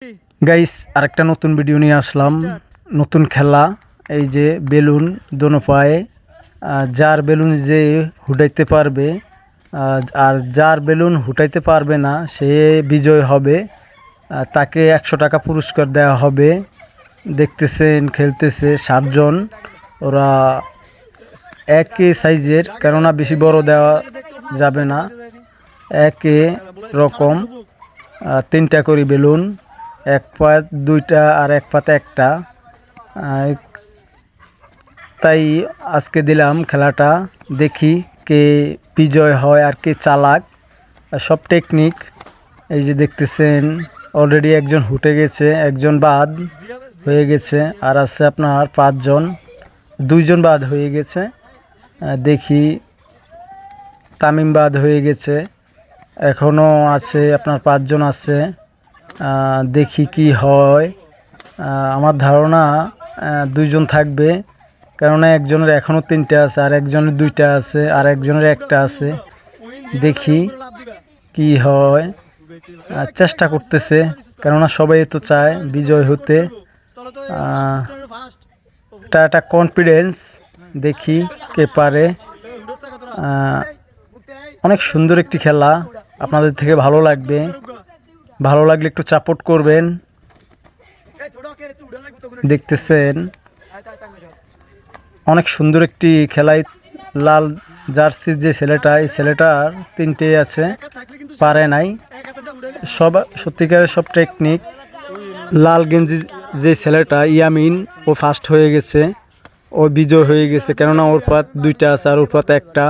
Guys আরেকটা নতুন video নিয়ে আসলাম। নতুন খেলা, এই যে বেলুন দোনো পায়ে, যার বেলুন যে হুটাইতে পারবে আর যার বেলুন হুটাইতে পারবে না সে বিজয় হবে। তাকে 100 টাকা পুরস্কার দেওয়া হবে। দেখতেছেন খেলতেছে 7 জন। ওরা একই সাইজের, কেননা বেশি বড় দেওয়া যাবে না। একই রকম 3টা করে বেলুন, এক পাত 2টা আর এক পাতে একটা। তাই আজকে দিলাম খেলাটা, দেখি কে বিজয় হয় আর কে চালাক। সব টেকনিক এই যে দেখতেছেন, অলরেডি একজন হুটে গেছে, একজন বাদ হয়ে গেছে, আর আছে আপনার 5 জন, 2 জন বাদ হয়ে গেছে। দেখি তামিম বাদ হয়ে গেছে, এখনও আছে আপনার 5 জন আছে। দেখি কি হয়। আমার ধারণা 2 জন থাকবে, কেননা একজনের এখনও 3টা আছে, আর একজনের 2টা আছে, আর একজনের একটা আছে। দেখি কি হয়। চেষ্টা করতেছে, কেননা সবাই তো চায় বিজয় হতে। এটা একটা কনফিডেন্স, দেখি কে পারে। অনেক সুন্দর একটি খেলা, আপনাদের থেকে ভালো লাগবে। ভালো লাগলে একটু সাপোর্ট করবেন। দেখতেছেন অনেক সুন্দর একটি খেলায়, লাল জার্সির যে ছেলেটা, এই ছেলেটার 3টে আছে, পারে নাই। সব সত্যিকারের সব টেকনিক। লাল গেঞ্জি যে ছেলেটা ইয়ামিন, ও ফার্স্ট হয়ে গেছে, ও বিজয় হয়ে গেছে, কেননা ওর পাত 2টা আছে আর ওর পাত একটা।